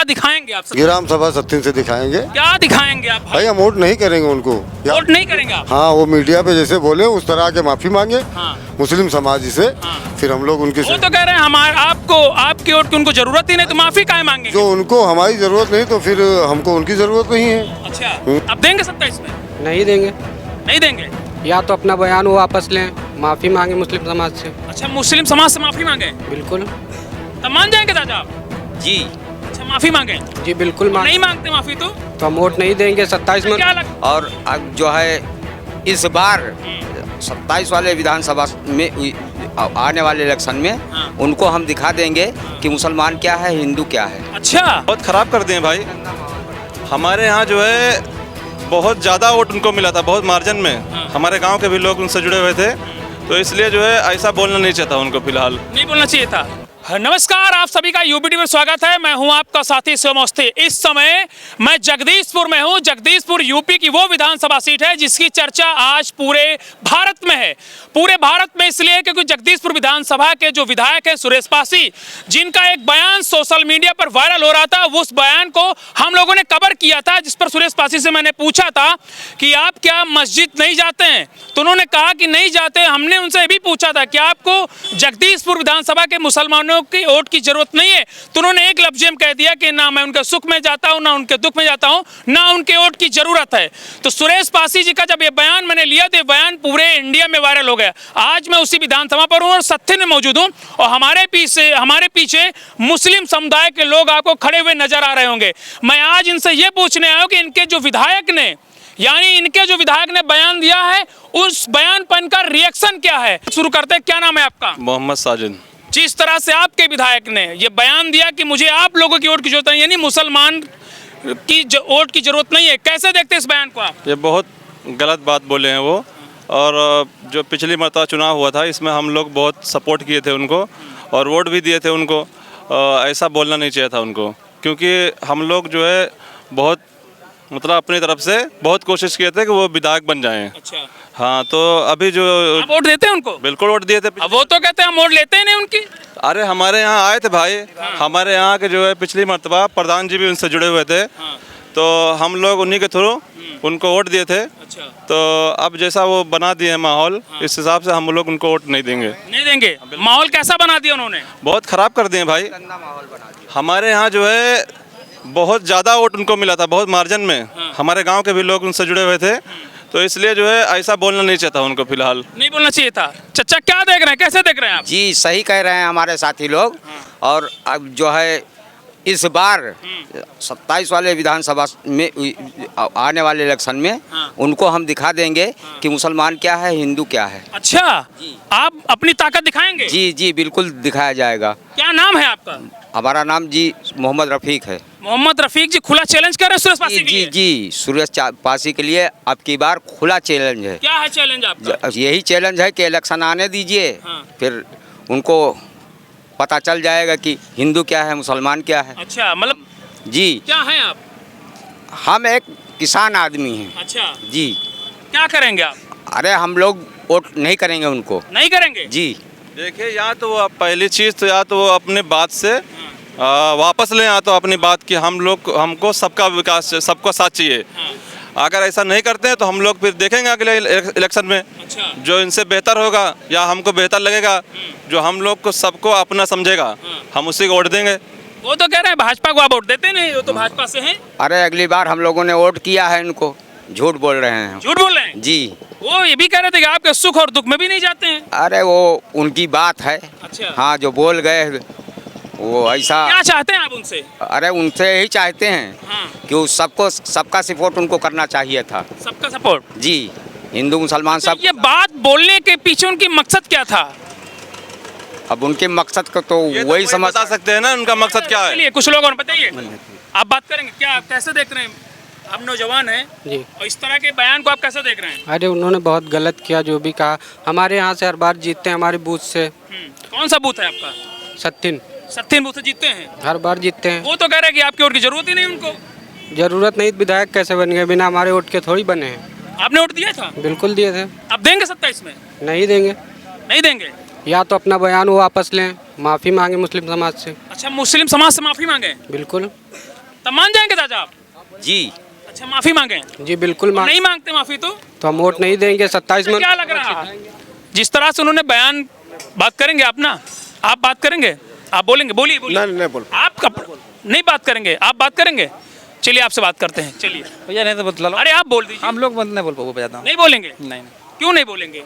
क्या दिखाएंगे आप? ग्राम सभा सत्तीन से दिखाएंगे। क्या दिखाएंगे आप भाई हम वोट नहीं करेंगे उनको। वोट नहीं करेंगे आप? हाँ, वो मीडिया पे जैसे बोले उस तरह के माफी मांगे हाँ। मुस्लिम समाज से। हाँ। फिर हम लोग उनके वो तो कह रहे हैं हमारे आपको आपकी वोट की उनको जरूरत ही नहीं, तो माफी काहे मांगेंगे? जो उनको हमारी जरूरत नहीं तो फिर हमको उनकी जरूरत नहीं है। अच्छा, अब देंगे 27 में? नहीं देंगे। नहीं देंगे? या तो अपना बयान वो वापस लें, माफ़ी मांगे मुस्लिम समाज से। अच्छा, मुस्लिम समाज से माफी मांगे? बिल्कुल। तब मान जाएंगे दादा आप? जी अच्छा, माफी मांगे? जी बिल्कुल नहीं मांगते माफी तो हम वोट नहीं देंगे 27 में। क्या लगता? और अब जो है इस बार 27 वाले विधानसभा में आने वाले इलेक्शन में हाँ। उनको हम दिखा देंगे कि मुसलमान क्या है, हिंदू क्या है। अच्छा, बहुत ख़राब कर दिए भाई। हमारे यहाँ जो है बहुत ज़्यादा वोट उनको मिला था, बहुत मार्जिन में। हमारे गांव के भी लोग उनसे जुड़े हुए थे, तो इसलिए जो है ऐसा बोलना नहीं चाहता उनको फिलहाल। नहीं बोलना चाहिए था। नमस्कार, आप सभी का यूबीटी में स्वागत है। मैं हूं आपका साथी शिवमस्ती। इस समय मैं जगदीशपुर में हूं। जगदीशपुर यूपी की वो विधानसभा सीट है जिसकी चर्चा आज पूरे भारत में है। पूरे भारत में इसलिए क्योंकि जगदीशपुर विधानसभा के जो विधायक है सुरेश पासी, जिनका एक बयान सोशल मीडिया पर वायरल हो रहा था, उस बयान को हम लोगों ने कवर किया था, जिस पर सुरेश पासी से मैंने पूछा था कि आप क्या मस्जिद नहीं जाते हैं, तो उन्होंने कहा कि नहीं जाते। हमने उनसे भी पूछा था कि आपको जगदीशपुर विधानसभा के मुसलमानों की वोट की जरूरत नहीं है, तो उन्होंने एक लफ्ज में कह दिया कि ना मैं उनके सुख में जाता हूं, ना उनके दुख में जाता हूं, ना उनके वोट की जरूरत है। तो सुरेश पासी जी का जब ये बयान मैंने लिया तो बयान पूरे इंडिया में वायरल हो गया। आज मैं उसी विधानसभा पर हूं और सत्य में मौजूद हूं, और हमारे पीछे मुस्लिम समुदाय के लोग आपको खड़े हुए नजर आ रहे होंगे। मैं आज इनसे ये पूछने आया हूं कि इनके जो विधायक ने बयान दिया है, उस बयान पर इनका रिएक्शन क्या है। शुरू करते हैं, क्या नाम है आपका? मोहम्मद साजिद। जिस तरह से आपके विधायक ने ये बयान दिया कि मुझे आप लोगों की वोट की जरूरत नहीं, यानी मुसलमान की वोट की जरूरत नहीं है, कैसे देखते हैं इस बयान को आप? ये बहुत गलत बात बोले हैं वो। और जो पिछली मरतबा चुनाव हुआ था इसमें हम लोग बहुत सपोर्ट किए थे उनको और वोट भी दिए थे उनको। ऐसा बोलना नहीं चाहिए था उनको, क्योंकि हम लोग जो है बहुत मतलब अपनी तरफ से बहुत कोशिश किए थे कि वो विधायक बन जाएं। अच्छा, हाँ, तो अभी जो आप वोट देते हैं उनको? बिल्कुल वोट दिए थे। अब वो तो कहते हैं हम वोट लेते ही नहीं उनकी। अरे हमारे यहाँ आए थे भाई। हमारे यहाँ के जो है पिछली मरतबा प्रधान जी भी उनसे जुड़े हुए थे। तो हम लोग उन्हीं के थ्रू उनको वोट दिए थे। अच्छा, तो अब जैसा वो बना दिए माहौल, इस हिसाब से हम लोग उनको वोट नहीं देंगे। नहीं देंगे? माहौल कैसा बना दिया उन्होंने? बहुत ख़राब कर दिए भाई। हमारे यहाँ जो है बहुत ज़्यादा वोट उनको मिला था, बहुत मार्जिन में। हमारे गांव के भी लोग उनसे जुड़े हुए थे, तो इसलिए जो है ऐसा बोलना नहीं चाहता उनको फिलहाल। नहीं बोलना चाहिए था। चचा क्या देख रहे हैं, कैसे देख रहे हैं आप? जी सही कह रहे हैं हमारे साथी लोग। और अब जो है इस बार 27 वाले विधानसभा में आने वाले इलेक्शन में उनको हम दिखा देंगे कि मुसलमान क्या है, हिंदू क्या है। अच्छा, आप अपनी ताकत दिखाएंगे? जी जी बिल्कुल दिखाया जाएगा। क्या नाम है आपका? हमारा नाम जी मोहम्मद रफ़ीक है। मोहम्मद रफीक जी खुला चैलेंज कर रहे हैं सुरेश पासी के जी लिए? जी सुरेश पासी के लिए अब की बार खुला चैलेंज है। क्या है चैलेंज आपका? यही चैलेंज है कि इलेक्शन आने दीजिए, फिर उनको पता चल जाएगा कि हिंदू क्या है, मुसलमान क्या है। अच्छा, मतलब जी क्या है आप? हम एक किसान आदमी हैं। अच्छा जी। क्या करेंगे आप? अरे हम लोग वोट नहीं करेंगे उनको। नहीं करेंगे? जी देखिए, या तो वो पहली चीज़ तो या तो वो अपने बात से वापस लें, या तो अपनी बात की हमको सबका विकास, सबका साथ चाहिए। अगर ऐसा नहीं करते हैं तो हम लोग फिर देखेंगे अगले इलेक्शन में। अच्छा, जो इनसे बेहतर होगा या हमको बेहतर लगेगा, जो हम लोग को सबको अपना समझेगा, हम उसी को वोट देंगे। वो तो कह रहे हैं भाजपा को आप वोट देते नहीं, वो तो भाजपा से हैं। अरे अगली बार हम लोगों ने वोट किया है इनको। झूठ बोल रहे हैं। झूठ बोल रहे हैं? जी। वो ये भी कह रहे थे कि आपके सुख और दुख में भी नहीं जाते हैं। अरे वो उनकी बात है। अच्छा, हाँ, जो बोल गए वो ऐसा। क्या चाहते हैं आप उनसे? अरे उनसे यही चाहते हैं कि वो सबका सपोर्ट उनको करना चाहिए था। सबका सपोर्ट? जी, हिंदू मुसलमान तो सब। ये बात बोलने के पीछे उनकी मकसद क्या था? अब उनके मकसद को तो ये वही तो समझ बता सकते हैं ना उनका मकसद क्या है। चलिए कुछ लोग और बताइए, आप बात करेंगे क्या? आप कैसे देख रहे हैं? आप नौजवान हैं जी। और इस तरह के बयान को आप कैसे देख रहे हैं? अरे उन्होंने बहुत गलत किया जो भी कहा। हमारे यहाँ से हर बार जीतते हैं, हमारे बूथ से। कौन सा बूथ है आपका? सत्तीन बूथ से जीतते हैं? हर बार जीतते हैं। वो तो कह रहे हैं कि आपकी वोट की जरूरत ही नहीं उनको। जरूरत नहीं, विधायक कैसे बन गए? बिना हमारे वोट के थोड़ी बने हैं। आपने वोट दिया था? बिल्कुल दिए थे। अब देंगे 27 में? नहीं देंगे। नहीं देंगे? या तो अपना बयान वो वापस लें, माफ़ी मांगे मुस्लिम समाज से। अच्छा, मुस्लिम समाज से माफी मांगे? बिल्कुल। तब मान जाएंगे चाचा आप? जी अच्छा, माफी मांगे? जी बिल्कुल नहीं मांगते माफी तो हम वोट नहीं देंगे 27 में। क्या लग रहा है जिस तरह से उन्होंने बयान, बात करेंगे आप ना, आप बात करेंगे, आप बोलेंगे, बोलिए बोलिए। नहीं बोल आप नहीं बात करेंगे, आप बात करेंगे? चलिए आपसे बात करते हैं, चलिए। भैया नहीं तो बतला लो। अरे आप बोल दीजिए। हम लोग नहीं बोल पाओ ज्यादा। नहीं बोलेंगे? नहीं क्यों नहीं बोलेंगे?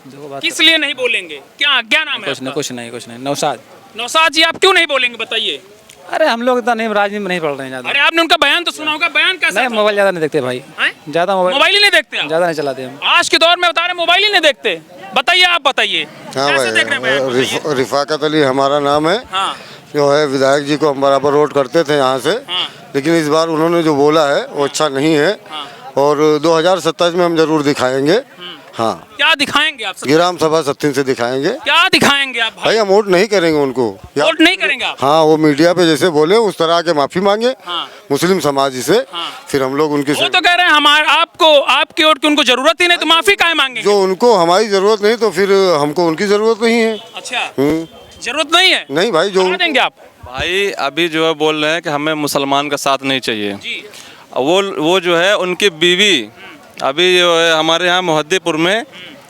देखो बात किस लिए नहीं बोलेंगे? क्या क्या नाम है आपका? कुछ नहीं नौशाद। नौशाद जी, आप क्यों नहीं बोलेंगे बताइए? अरे हम लोग इतना नहीं, राजनीति में नहीं पढ़ रहे हैं ज्यादा। अरे आपने उनका बयान तो सुना होगा, बयान कैसा नहीं, था? मोबाइल ज्यादा नहीं देखते भाई, हैं? ज्यादा मोबाइल ही नहीं देखते आप? ज्यादा नहीं चलाते हम। आज के दौर में बता रहे मोबाइल ही नहीं देखते। बताइए, आप बताइए हाँ कैसे देख रहे हैं बयान? भाई, बताइए। रिफाकत अली हमारा नाम है। हाँ जो है विधायक जी को हम बराबर वोट करते थे यहाँ से, हाँ लेकिन इस बार उन्होंने जो बोला है वो अच्छा नहीं है। और 2027 में हम जरूर दिखाएंगे। हाँ, क्या दिखाएंगे आप? ग्राम सभा सत्तीन से दिखाएंगे। क्या दिखाएंगे आप भाई? भाई हम वोट नहीं करेंगे उनको। वोट नहीं करेंगे आप? हाँ, वो मीडिया पे जैसे बोले उस तरह के माफी मांगे हाँ। मुस्लिम समाज से। हाँ। फिर हम लोग उनकी वो तो कह रहे हैं हमारे आपको, आपकी वोट की उनको जरूरत ही नहीं, तो माफी काहे मांगेंगे? जो उनको हमारी जरूरत नहीं तो फिर हमको उनकी जरूरत नहीं है। अच्छा, जरूरत नहीं है? नहीं भाई, जो कहाँ देंगे आप? भाई अभी जो है बोल रहे हैं कि हमें मुसलमान का साथ नहीं चाहिए। जी वो जो है उनकी बीवी अभी जो है हमारे यहाँ मोहद्दीपुर में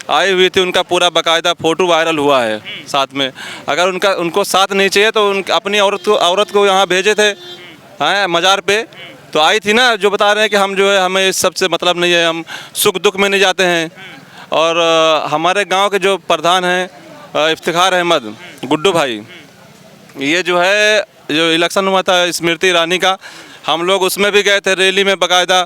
आई हुई थी, उनका पूरा बाकायदा फ़ोटो वायरल हुआ है साथ में। अगर उनको साथ नहीं चाहिए तो अपनी औरत को यहाँ भेजे थे हैं मज़ार पे, तो आई थी ना, जो बता रहे हैं कि हम जो है हमें इस सब से मतलब नहीं है, हम सुख दुख में नहीं जाते हैं। और हमारे गांव के जो प्रधान हैं इफ्तिखार अहमद गुड्डू भाई, ये जो है जो इलेक्शन हुआ था स्मृति ईरानी का, हम लोग उसमें भी गए थे रैली में बाकायदा,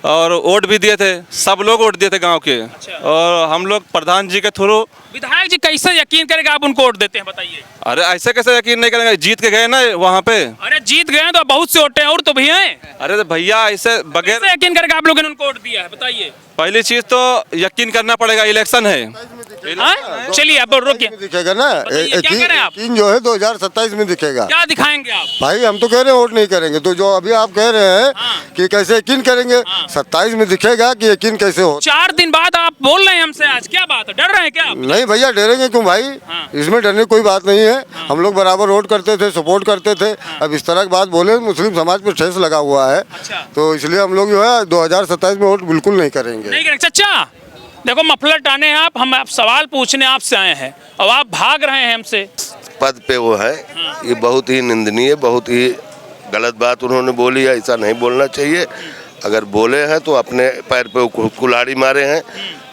और वोट भी दिए थे, सब लोग वोट दिए थे गांव के। और हम लोग प्रधान जी के थ्रू। विधायक जी कैसे यकीन करेगा आप उनको वोट देते हैं बताइए? अरे ऐसे कैसे यकीन नहीं करेंगे, जीत के गए ना वहाँ पे। अरे जीत गए तो बहुत से वोट हैं, और तो भी हैं। अरे तो भैया ऐसे बगैर कैसे यकीन करेगा आप लोगों ने उनको वोट दिया है बताइए? पहली चीज तो यकीन करना पड़ेगा, इलेक्शन है। हाँ? चलिए आप रोकिए, दिखेगा ना, बताइए, क्या कह रहे हैं आप? यकीन जो है 2027 में दिखेगा। क्या दिखाएंगे आप? भाई हम तो कह रहे हैं वोट नहीं करेंगे, तो जो अभी आप कह रहे हैं कि कैसे यकीन करेंगे, 27 में दिखेगा कि यकीन कैसे हो। 4 दिन बाद आप बोल रहे हैं हमसे, आज क्या बात है? डर रहे हैं क्या आप? नहीं भैया, डरेंगे क्यों भाई? इसमें डरने की कोई बात नहीं है। हम लोग बराबर वोट करते थे, सपोर्ट करते थे। अब इस तरह की बात बोले, मुस्लिम समाज पर ठेस लगा हुआ है। अच्छा। तो इसलिए हम लोग जो है 2027 में वोट बिल्कुल नहीं करेंगे। नहीं करेंगे। चचा देखो, मफलर टाने हैं आप, हम आप सवाल पूछने आपसे आए हैं और आप भाग रहे हैं हमसे। पद पे वो है, ये बहुत ही निंदनीय, बहुत ही गलत बात उन्होंने बोली है। ऐसा नहीं बोलना चाहिए। अगर बोले हैं तो अपने पैर पे कुल्हाड़ी मारे हैं,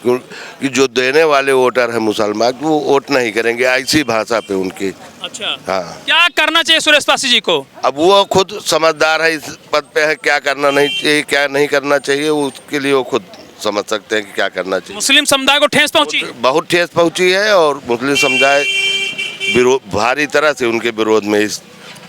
कि जो देने वाले वोटर हैं मुसलमान, वो वोट नहीं करेंगे ऐसी भाषा पे उनकी। अच्छा, हाँ, क्या करना चाहिए सुरेश पासी जी को? अब वो खुद समझदार है, इस पद पे है, क्या करना नहीं चाहिए क्या नहीं करना चाहिए उसके लिए वो खुद समझ सकते हैं कि क्या करना चाहिए। मुस्लिम समुदाय को ठेस पहुंची? बहुत ठेस पहुंची है, और मुस्लिम समुदाय भारी तरह से उनके विरोध में। इस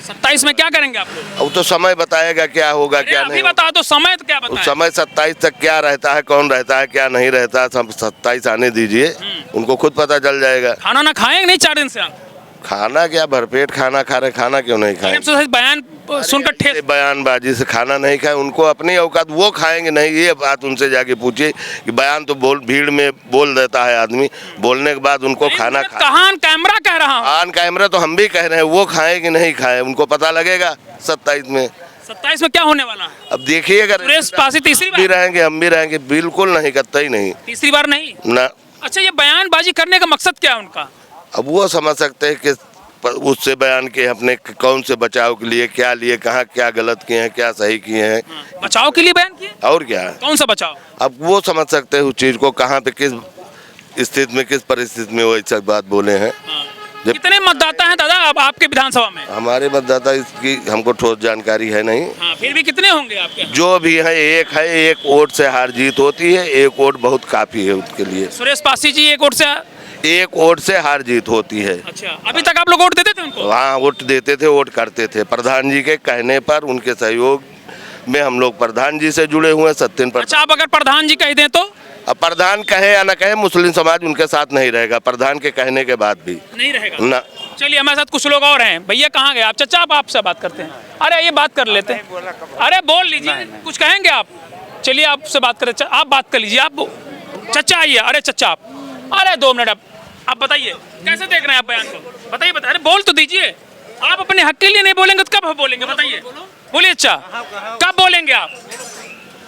27 में क्या करेंगे आप लोग? अब तो समय बताएगा क्या होगा क्या अभी नहीं। बता दो, समय तो क्या उस बताएं? समय 27 तक क्या रहता है, कौन रहता है, क्या नहीं रहता है, सब 27 आने दीजिए, उनको खुद पता चल जाएगा। खाना ना खाएंगे नहीं 4 दिन से आप? खाना क्या, भरपेट खाना खा रहे, खाना क्यों नहीं खाएंगे? बयान सुनकर ठेस। बयानबाजी से खाना नहीं खाए, उनको अपनी औकात, वो खाएंगे नहीं। ये बात उनसे जाके पूछिए कि बयान तो भीड़ में बोल देता है आदमी, बोलने के बाद उनको खाना खा। कहाँ कैमरा कह रहा हूँ? ऑन कैमरा तो हम भी कह रहे हैं, वो खाए कि नहीं खाए उनको पता लगेगा 27 में। 27 में क्या होने वाला है? अब देखिएगा, सुरेश पासी तीसरी भी बार? रहेंगे, हम भी रहेंगे, बिल्कुल नहीं, कतई नहीं तीसरी बार नहीं ना। अच्छा, ये बयानबाजी करने का मकसद क्या है उनका? अब वो समझ सकते हैं कि उससे बयान के अपने कौन से बचाव के लिए क्या लिए, कहाँ क्या गलत किए हैं, क्या सही किए हैं। बचाव के लिए बयान किए? और क्या, कौन सा बचाव? अब वो समझ सकते हैं उस चीज को, कहाँ पे किस स्थिति में, किस परिस्थिति में वो ऐसा बात बोले हैं। कितने मतदाता हैं दादा अब आपके विधानसभा में? हमारे मतदाता इसकी हमको ठोस जानकारी है नहीं। हाँ, फिर भी कितने होंगे आपके? जो भी है, एक वोट से हार जीत होती है, एक वोट बहुत काफी है उसके लिए। सुरेश पासी जी एक वोट से? एक वोट से हार जीत होती है। अच्छा, अभी तक आप लोग वोट देते थे उनको? हाँ, वोट देते थे, वोट करते थे। प्रधान जी के कहने पर, उनके सहयोग में हम लोग प्रधान जी से जुड़े हुए हैं, सत्यन पर। अच्छा, आप अगर प्रधान जी कह दें तो? अब प्रधान कहे या न कहे, मुस्लिम समाज उनके साथ नहीं रहेगा, प्रधान के कहने के बाद भी नहीं रहेगा ना। चलिए, हमारे साथ कुछ लोग और हैं। भैया कहाँ गए आप? चचा, आप आपसे बात करते हैं। अरे ये बात कर लेते हैं। अरे बोल लीजिए, कुछ कहेंगे आप? चलिए आपसे बात करें, आप बात कर लीजिए। आप चचा आइए। अरे चचा आप, अरे 2 मिनट आप बताइए, कैसे देख रहे हैं आप बयान को? बताइए। अरे बोल तो दीजिए। आप अपने हक के लिए नहीं बोलेंगे तो कब बोलेंगे बताइए? बोलिए अच्छा, कब बोलेंगे आप?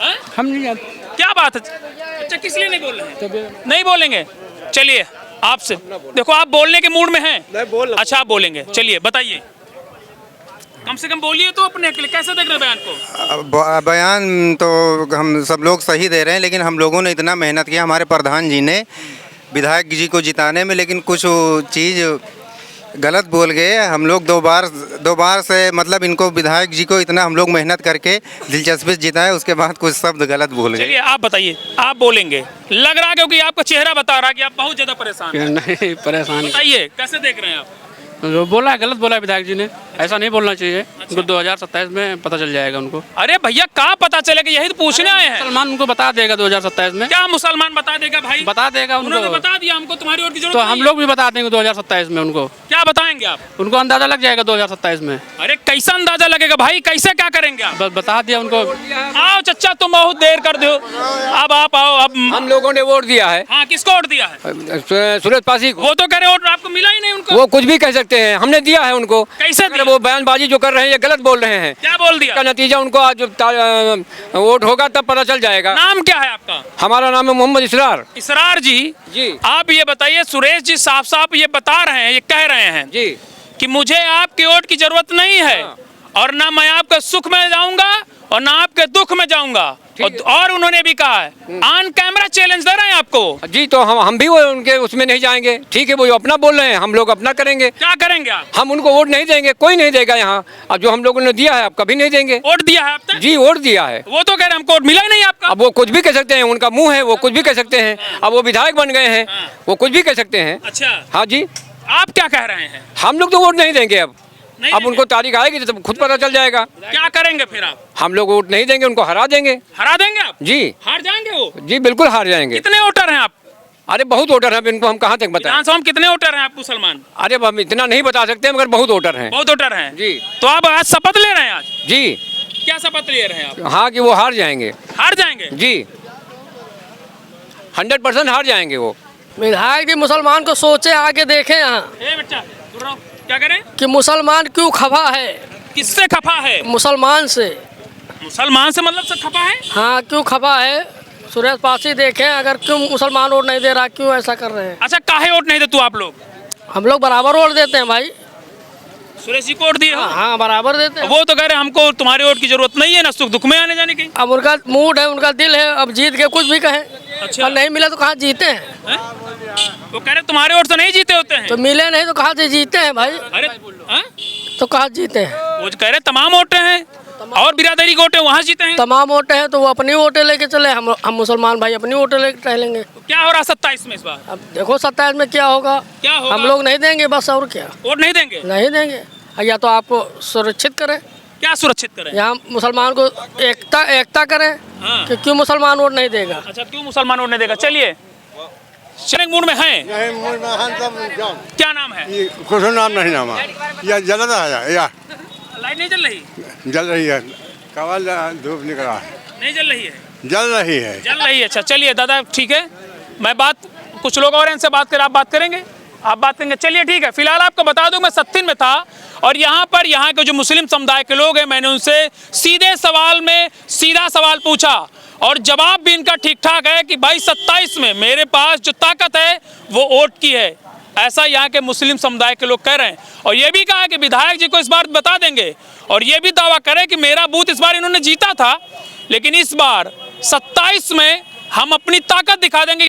हाँ? हम नहीं जानते। क्या बात है? अच्छा, किस लिए नहीं बोल रहे हैं? नहीं बोलेंगे। चलिए आपसे, देखो आप बोलने के मूड में हैं। अच्छा आप बोलेंगे, चलिए बताइए, कम से कम बोलिए तो अपने के लिए। कैसे देख रहे हैं बयान को? बयान तो हम सब लोग सही दे रहे हैं, लेकिन हम लोगों ने इतना मेहनत किया, हमारे प्रधान जी ने विधायक जी को जिताने में, लेकिन कुछ चीज़ गलत बोल गए। हम लोग दो बार से मतलब इनको विधायक जी को इतना हम लोग मेहनत करके दिलचस्पी से जिताए, उसके बाद कुछ शब्द गलत बोल गए। चलिए आप बताइए, आप बोलेंगे। लग रहा है क्योंकि आपका चेहरा बता रहा है कि आप बहुत ज्यादा परेशान हैं। नहीं परेशान। बताइए कैसे देख रहे हैं आप? जो बोला है गलत बोला है विधायक जी ने, ऐसा नहीं बोलना चाहिए। उनको 2027 में पता चल जाएगा उनको। अरे भैया कहाँ पता चलेगा, यही तो पूछने आए हैं। मुसलमान उनको बता देगा 2027 में। क्या मुसलमान बता देगा भाई? बता देगा उन्होंने उनको। बता दिया हमको, तुम्हारी वोट की जरूरत तो नहीं हम है। लोग भी बता देंगे 2027 में उनको। क्या बताएंगे आप? उनको अंदाजा लग जाएगा 2027 में। अरे कैसा अंदाजा लगेगा भाई, कैसे क्या करेंगे आप? बस बता दिया उनको। आओ चचा, तुम बहुत देर कर दो। अब आप आओ। अब हम लोगों ने वोट दिया है हाँ, किसको वोट दिया है? सूरज पासी को। वो तो कह रहे वोट आपको मिला ही नहीं उनको। वो कुछ भी कह सकते हैं, हमने दिया है उनको। कैसे अगर दिया? वो बयानबाजी जो कर रहे हैं ये गलत बोल रहे हैं। क्या बोल दिया? इसका नतीजा उनको आज वोट होगा तब पता चल जाएगा। नाम क्या है आपका? हमारा नाम है मोहम्मद इसरार इसरार जी। जी। आप ये बताइए, सुरेश जी साफ साफ ये बता रहे हैं, ये कह रहे हैं जी कि मुझे आपकी वोट की जरूरत नहीं है, और ना मैं आपके सुख में जाऊंगा और ना आपके दुख में जाऊंगा। और उन्होंने भी कहा है, ऑन कैमरा चैलेंज दे रहे हैं आपको। जी, तो हम भी वो उनके उसमें नहीं जाएंगे। ठीक है, वो अपना बोल रहे हैं, हम लोग अपना करेंगे। क्या करेंगे आप? हम उनको वोट नहीं देंगे, कोई नहीं देगा यहाँ। अब जो हम लोगों ने दिया है आप कभी नहीं देंगे। वोट दिया है आपने? जी वोट दिया है। वो तो कह रहे हैं हमको वोट मिला ही नहीं आपका। अब वो कुछ भी कह सकते हैं, उनका मुंह है, वो कुछ भी कह सकते हैं। अब वो विधायक बन गए हैं, वो कुछ भी कह सकते हैं। अच्छा, हाँ जी, आप क्या कह रहे हैं? हम लोग तो वोट नहीं देंगे अब। नहीं अब देंगे? उनको तारीख आएगी तो खुद पता चल जाएगा। क्या करेंगे फिर आप? हम लोग वोट नहीं देंगे, उनको हरा देंगे। हरा देंगे आप? जी हार जाएंगे वो? जी बिल्कुल हार जाएंगे। कितने वोटर हैं आप? अरे बहुत वोटर हैं, इनको हम कहाँ तक बताएं। विधानसभा में कितने वोटर हैं आप मुसलमान? अरे अब हम इतना नहीं बता सकते, मगर बहुत वोटर हैं। बहुत वोटर हैं जी। तो आप आज शपथ ले रहे हैं? आज जी क्या शपथ ले रहे हैं आप? हाँ कि वो हार जाएंगे। हार जाएंगे? जी 100% हार जाएंगे वो। विधायक जी मुसलमान को सोचे, आगे देखें यहाँ ए बच्चा दूर रहो। क्या करें? कि मुसलमान क्यों खफा है। किससे खफा है? मुसलमान से। मुसलमान से मतलब से खफा है? हाँ, क्यों खफा है। सुरेश पासी देखें, अगर क्यों मुसलमान वोट नहीं दे रहा, क्यों ऐसा कर रहे हैं। अच्छा, काहे वोट नहीं दे तू? आप लोग? हम लोग बराबर वोट देते हैं भाई। सुरेश जी को वोट दिए हो? हाँ बराबर देते हैं। वो तो कह रहे हैं हमको तुम्हारे वोट की जरूरत नहीं है, ना सुख दुख में आने जाने की। अब उनका मूड है, उनका दिल है, अब जीत के कुछ भी कहें। अच्छा। और नहीं मिला तो कहाँ जीते हैं। हैं? वो कह रहे तुम्हारे वोट से नहीं जीते होते हैं। तो मिले नहीं तो कहाँ से जीते हैं भाई। अरे हैं? तो कहाँ जीते हैं। वो कह रहे तमाम वोटे हैं और बिरादरी के वोटे वहाँ जीते हैं। तमाम वोटे हैं तो वो अपनी वोटे लेके चले, हम मुसलमान भाई अपनी वोटे लेके टहलेंगे। क्या हो रहा 27 में इस बार? अब देखो 27 में क्या होगा। क्या होगा? हम लोग नहीं देंगे बस, और क्या। वोट नहीं देंगे? नहीं देंगे। या तो आपको सुरक्षित करें, क्या सुरक्षित करें? यहाँ मुसलमान को एकता करें। हाँ। कि क्यों मुसलमान वोट नहीं देगा। अच्छा, क्यों मुसलमान वोट नहीं देगा? चलिए चलेंगे, मूड में हैं। क्या नाम है? कुछ नाम नहीं नाम या जल रहा है या लाइट नहीं जल रही? जल रही है, कवल धूप निकला है, नहीं जल रही है? जल रही है। जल रही है। अच्छा चलिए दादा, ठीक है, मैं बात कुछ लोग और हैं, इनसे बात कर, आप बात करेंगे? आप बात करेंगे, चलिए ठीक है। फिलहाल आपको बता दूं, मैं सत्तिन में था और यहाँ पर यहाँ के जो मुस्लिम समुदाय के लोग हैं, मैंने उनसे सीधा सवाल पूछा और जवाब भी इनका ठीक ठाक है कि भाई 27 में मेरे पास जो ताकत है वो वोट की है। ऐसा यहाँ के मुस्लिम समुदाय के लोग कह रहे हैं। और ये भी कहा कि विधायक जी को इस बार बता देंगे, और ये भी दावा करें कि मेरा बूथ इस बार इन्होंने जीता था, लेकिन इस बार 27 में हम अपनी ताकत दिखा देंगे।